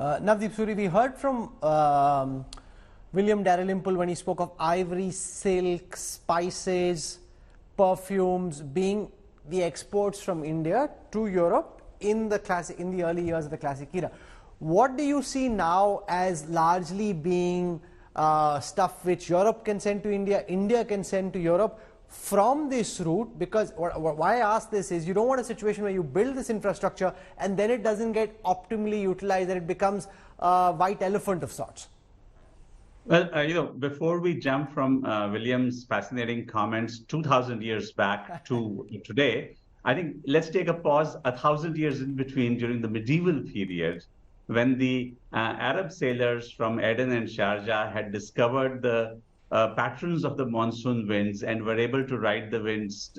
Navdeep Suri, we heard from William Dalrymple when he spoke of ivory, silk, spices, perfumes being the exports from India to Europe in the early years of the classic era. What do you see now as largely being stuff which Europe can send to India, India can send to Europe from this route? Because why I ask this is you don't want a situation where you build this infrastructure and then it doesn't get optimally utilized and it becomes a white elephant of sorts. Well, before we jump from William's fascinating comments 2,000 years back to today, I think let's take a pause 1,000 years in between during the medieval period when the Arab sailors from Aden and Sharjah had discovered the patterns of the monsoon winds and were able to ride the winds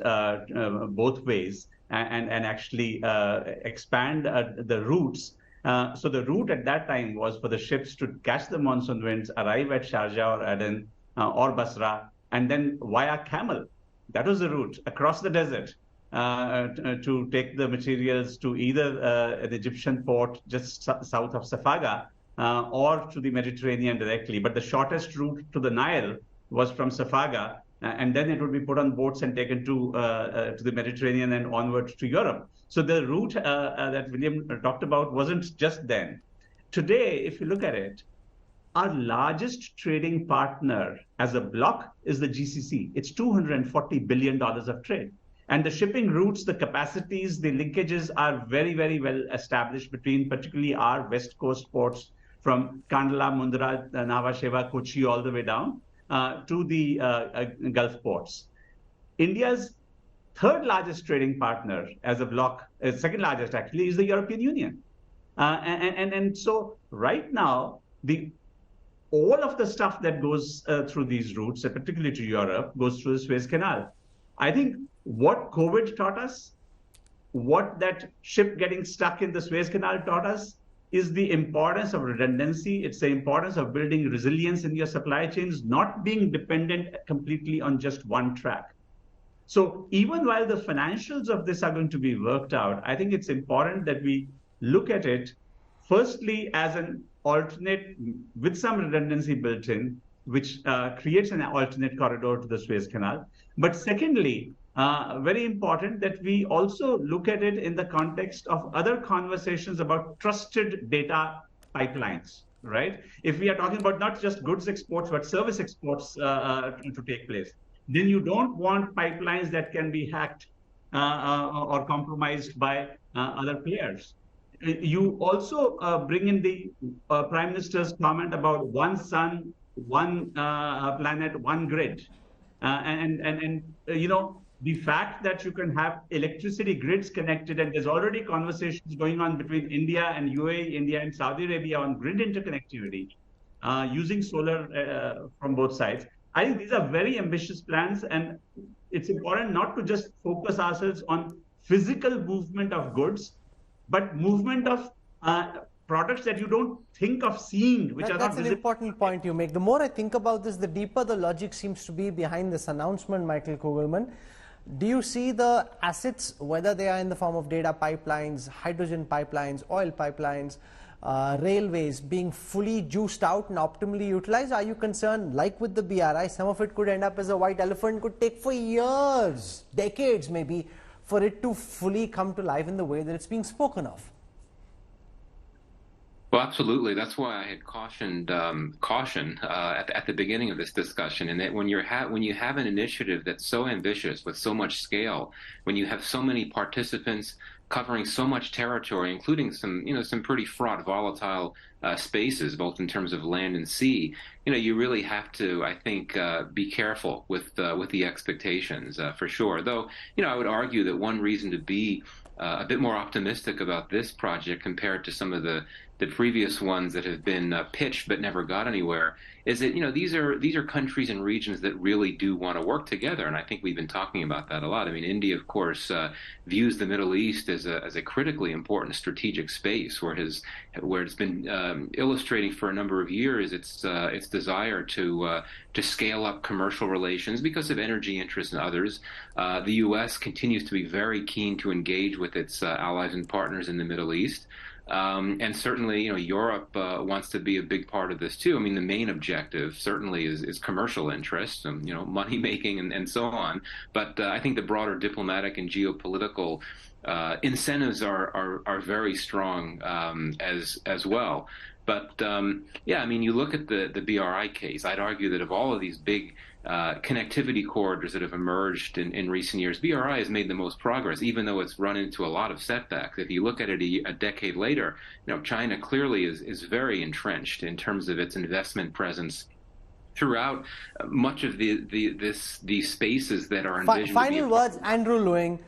both ways and actually expand the routes. So the route at that time was for the ships to catch the monsoon winds, arrive at Sharjah or Aden or Basra, and then via camel. That was the route across the desert to take the materials to either an Egyptian port just south of Safaga or to the Mediterranean directly. But the shortest route to the Nile was from Safaga, and then it would be put on boats and taken to the Mediterranean and onward to Europe. So the route that William talked about wasn't just then. Today, if you look at it, our largest trading partner as a bloc is the GCC. It's $240 billion of trade. And the shipping routes, the capacities, the linkages are very, very well established between particularly our West Coast ports from Kandla, Mundra, Nhava Sheva, Kochi, all the way down to the Gulf ports. India's third largest trading partner as a bloc, second largest actually, is the European Union. And so right now, all of the stuff that goes through these routes, particularly to Europe, goes through the Suez Canal. I think what COVID taught us, what that ship getting stuck in the Suez Canal taught us, is the importance of redundancy. It's the importance of building resilience in your supply chains, not being dependent completely on just one track. So even while the financials of this are going to be worked out, I think it's important that we look at it, firstly, as an alternate with some redundancy built in, which creates an alternate corridor to the Suez Canal. But secondly, very important that we also look at it in the context of other conversations about trusted data pipelines, right? If we are talking about not just goods exports, but service exports to take place, then you don't want pipelines that can be hacked or compromised by other players. You also bring in the Prime Minister's comment about one sun, one planet, one grid. The fact that you can have electricity grids connected, and there's already conversations going on between India and UAE, India and Saudi Arabia on grid interconnectivity using solar from both sides. I think these are very ambitious plans, and it's important not to just focus ourselves on physical movement of goods, but movement of products that you don't think of seeing, which are not visible. That's an important point you make. The more I think about this, the deeper the logic seems to be behind this announcement, Michael Kugelman. Do you see the assets, whether they are in the form of data pipelines, hydrogen pipelines, oil pipelines, railways, being fully juiced out and optimally utilized? Are you concerned, like with the BRI, some of it could end up as a white elephant, could take for years, decades maybe, for it to fully come to life in the way that it's being spoken of? Well, absolutely. That's why I had cautioned caution at the beginning of this discussion, and that when you have an initiative that's so ambitious with so much scale, when you have so many participants covering so much territory, including some pretty fraught, volatile spaces, both in terms of land and sea, you really have to, I think, be careful with the expectations for sure. Though, I would argue that one reason to be a bit more optimistic about this project compared to some of the previous ones that have been pitched but never got anywhere is that these are countries and regions that really do want to work together, and I think we've been talking about that a lot. I mean, India, of course, views the Middle East as a critically important strategic space where it's been illustrating for a number of years its desire to scale up commercial relations because of energy interests and others. The U.S. continues to be very keen to engage with its allies and partners in the Middle East. And certainly, Europe wants to be a big part of this too. I mean, the main objective certainly is commercial interests and, money making and so on. But I think the broader diplomatic and geopolitical incentives are very strong as well. But yeah, I mean, you look at the BRI case. I'd argue that of all of these big connectivity corridors that have emerged in recent years, BRI has made the most progress, even though it's run into a lot of setbacks. If you look at it a decade later, China clearly is very entrenched in terms of its investment presence throughout much of these spaces that are envisioned. Final words, Andrew Lewing.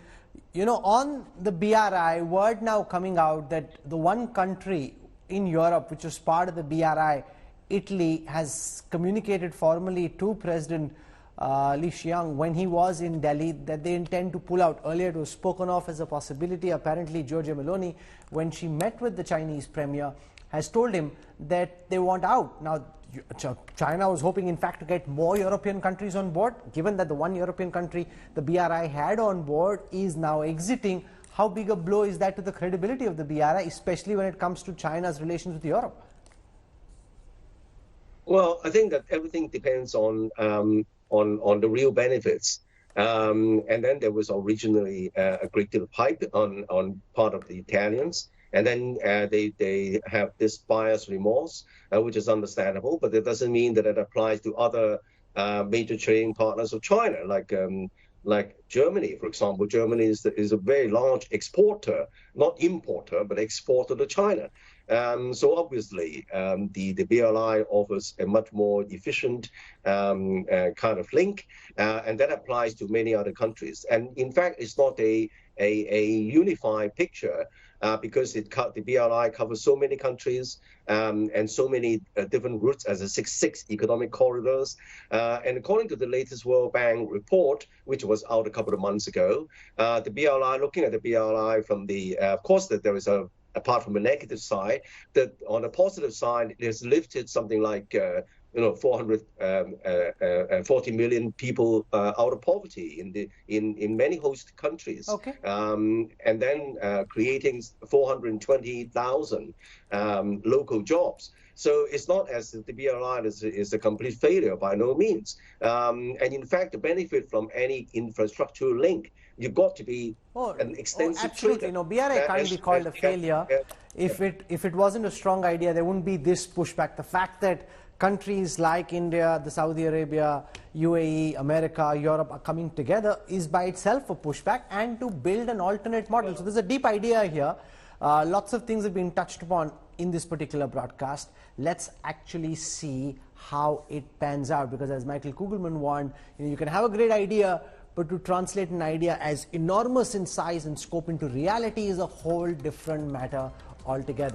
On the BRI, word now coming out that the one country in Europe which was part of the BRI, Italy, has communicated formally to President Li Qiang when he was in Delhi that they intend to pull out. Earlier it was spoken of as a possibility. Apparently Giorgia Meloni, when she met with the Chinese Premier, has told him that they want out. Now China was hoping in fact to get more European countries on board. Given that the one European country the BRI had on board is now exiting, how big a blow is that to the credibility of the BRI, especially when it comes to China's relations with Europe? Well, I think that everything depends on the real benefits. And then there was originally a great deal of hype on part of the Italians. And then they have this buyer's remorse, which is understandable, but it doesn't mean that it applies to other major trading partners of China, like Germany, for example. Germany is a very large exporter, not importer, but exporter to China. So obviously, the BRI offers a much more efficient kind of link, and that applies to many other countries. And in fact, it's not a unified picture because the BRI covers so many countries and so many different routes as a six economic corridors. And according to the latest World Bank report, which was out a couple of months ago, the BRI, looking at the BRI from the, of course, that there is apart from a negative side, that on the positive side, it has lifted something like 440 million people out of poverty in many host countries. Okay. And then creating 420,000 local jobs. So it's not as if the BRI is a complete failure, by no means. And in fact, the benefit from any infrastructural link, you've got to be an extensive absolutely. trigger. BRI can't be called a failure. If it wasn't a strong idea, there wouldn't be this pushback. The fact that countries like India, the Saudi Arabia, UAE, America, Europe are coming together is by itself a pushback, and to build an alternate model. So there's a deep idea here. Lots of things have been touched upon in this particular broadcast. Let's actually see how it pans out, because as Michael Kugelman warned, you can have a great idea, but to translate an idea as enormous in size and scope into reality is a whole different matter altogether.